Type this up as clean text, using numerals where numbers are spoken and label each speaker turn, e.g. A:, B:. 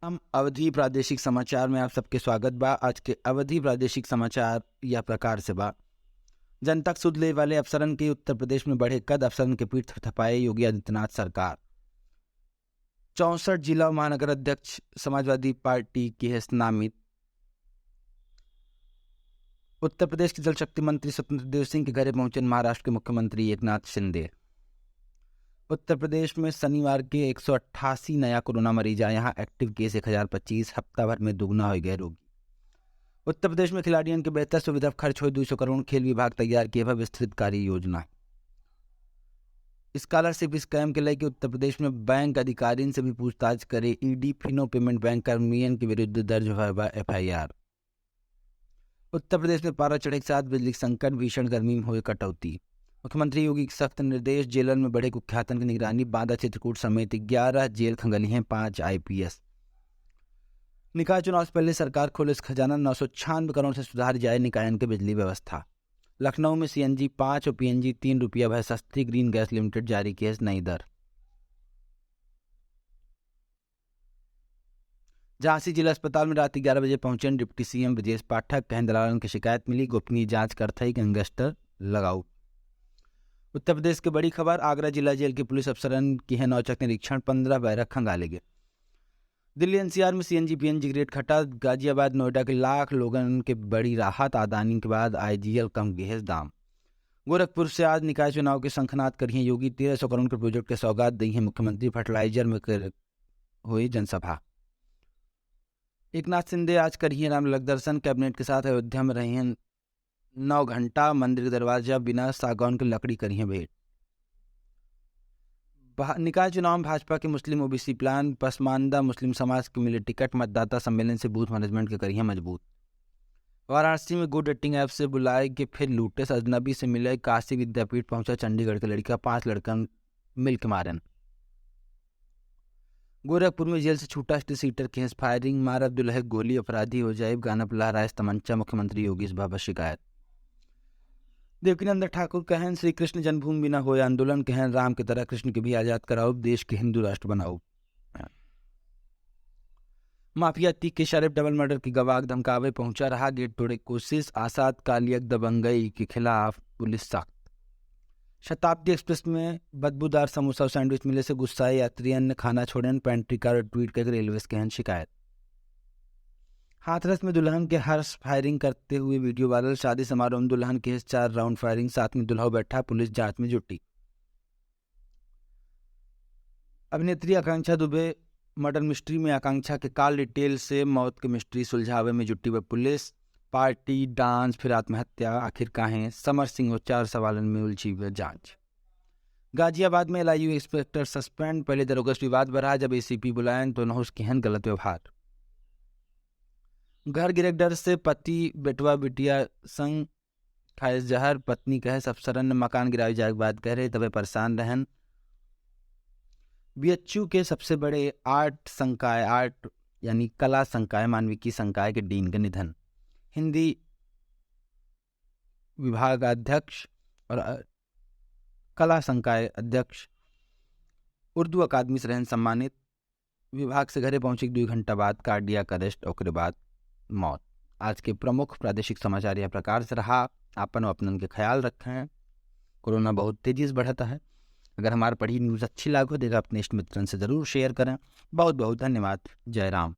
A: हम अवधि प्रादेशिक समाचार में आप सबके स्वागत बा। आज के अवधि प्रादेशिक समाचार या प्रकार से बा। जनता के सुध ले वाले अफसरन के उत्तर प्रदेश में बढ़े कद, अफसरन के पीठ थपथपाए योगी आदित्यनाथ सरकार। 64 जिला महानगर अध्यक्ष समाजवादी पार्टी की है नामित। उत्तर प्रदेश के जल शक्ति मंत्री स्वतंत्र देव सिंह के घर पहुंचे महाराष्ट्र के मुख्यमंत्री एकनाथ शिंदे। उत्तर प्रदेश में शनिवार के 188 नया कोरोना मरीज आए। यहाँ एक्टिव केस 1025, हफ्ता भर में दुगना हो गए रोगी। उत्तर प्रदेश में खिलाड़ियों के बेहतर सुविधा खर्च हुए 200 करोड़। खेल विभाग तैयार किए हुए विस्तृत कार्य योजना। स्कॉलरशिप स्कैम के लेकर उत्तर प्रदेश में बैंक अधिकारियों से भी पूछताछ करे ईडी। फिनो पेमेंट बैंक कर्मियों के विरुद्ध दर्ज हुआ FIR। उत्तर प्रदेश में पारा चढ़े के साथ बिजली संकट, भीषण गर्मी में हुए कटौती। मुख्यमंत्री योगी के सख्त निर्देश, जेलन में बढ़े कुख्यातन की निगरानी। बांदा चित्रकूट समेत 11 जेल खंगली हैं 5 IPS। निकाय चुनाव से पहले सरकार खोले खजाना, 996 करोड़ से सुधार जाए निकायन के बिजली व्यवस्था। लखनऊ में CNG 5 और PNG 3 रुपया भय सस्ती। ग्रीन गैस लिमिटेड जारी की है नई दर। झांसी जिला अस्पताल में रात 11 बजे पहुंचे डिप्टी CM ब्रजेश पाठक। कहें दलालन की शिकायत मिली, गोपनीय जांच करते ही गैंगस्टर लगाऊ। उत्तर प्रदेश की बड़ी खबर, आगरा जिला जेल के पुलिस अफसरन की है नौचक निरीक्षण, 15 बैरक खंगाले गए। दिल्ली NCR में CNG PNG ग्रेड घटा। गाजियाबाद नोएडा के लाख लोगों के बड़ी राहत, आदानी के बाद IGL कम गैस दाम। गोरखपुर से आज निकाय चुनाव के शंखनाद करिए योगी। 1300 करोड़ के प्रोजेक्ट के सौगात दी है मुख्यमंत्री। फर्टिलाइजर में हुई जनसभा। एकनाथ शिंदे आज करिए रामलला दर्शन। कैबिनेट के साथ अयोध्या में रहे हैं 9 घंटा। मंदिर के दरवाजा बिना सागौन की लकड़ी करी है भेंट। निकाय चुनाव में भाजपा के मुस्लिम OBC प्लान, पसमानदा मुस्लिम समाज को मिले टिकट। मतदाता सम्मेलन से बूथ मैनेजमेंट के करी है मजबूत। वाराणसी में गो डेटिंग ऐप से बुलाए कि फिर लूटे, अजनबी से मिले। काशी विद्यापीठ पहुंचा चंडीगढ़ के लड़का, 5 लड़का मिल के मारन। गोरखपुर में जेल से छूटा सीटर केस, फायरिंग मार दुल्हे गोली, अपराधी हो जाए। गाना लहराए तमंचा, मुख्यमंत्री योगी से बाबा शिकायत। देवकीनंदन ठाकुर कहन श्री कृष्ण जन्मभूमि बिना होए आंदोलन। कहन राम की तरह कृष्ण के भी आजाद कराओ, देश के हिंदू राष्ट्र बनाओ। माफिया तीक के शरीफ डबल मर्डर की गवाह धमकावे पहुंचा रहा, गेट तोड़े कोशिश। आसाद कालियक दबंगई के खिलाफ पुलिस सख्त। शताब्दी एक्सप्रेस में बदबूदार समोसा और सैंडविच मिले से गुस्साए यात्रियों ने खाना छोड़े। पेंट्री कार ट्वीट करके रेलवे के कहन शिकायत। हाथरस में दुल्हन के हर्ष फायरिंग करते हुए वीडियो वायरल। शादी समारोह में दुल्हन के 4 राउंड फायरिंग, साथ में दुल्हा बैठा, पुलिस जांच में जुटी। अभिनेत्री आकांक्षा दुबे मर्डर मिस्ट्री में आकांक्षा के कॉल डिटेल से मौत की मिस्ट्री सुलझावे में जुटी हुई पुलिस। पार्टी, डांस, फिर आत्महत्या, आखिर काहे? समर सिंह और 4 सवालों में उलझी हुई जांच। गाजियाबाद में LIU इंस्पेक्टर सस्पेंड। पहले दरोगा से विवाद बढ़ा, जब ACP बुलाएं तो नहुस के हन गलत व्यवहार। घर गिरे डर से पति बेटवा बिटिया संग खाए जहर। पत्नी कहे अफसरन ने मकान गिराई जाए बात कह रहे, तबे परेशान रहन। BHU के सबसे बड़े आर्ट यानी कला संकाय, मानविकी संकाय के डीन का निधन। हिंदी विभाग अध्यक्ष और कला संकाय अध्यक्ष उर्दू अकादमी से रहन सम्मानित। विभाग से घरे पहुंचे 2 घंटा बाद कार्डियक अरेस्ट और बाद मौत। आज के प्रमुख प्रादेशिक समाचार यह प्रकार से रहा। अपन अपनन के ख्याल रखें। कोरोना बहुत तेजी से बढ़ता है। अगर हमारी पढ़ी न्यूज़ अच्छी लागू देगा अपने इष्ट मित्रन से ज़रूर शेयर करें। बहुत बहुत धन्यवाद। जय राम।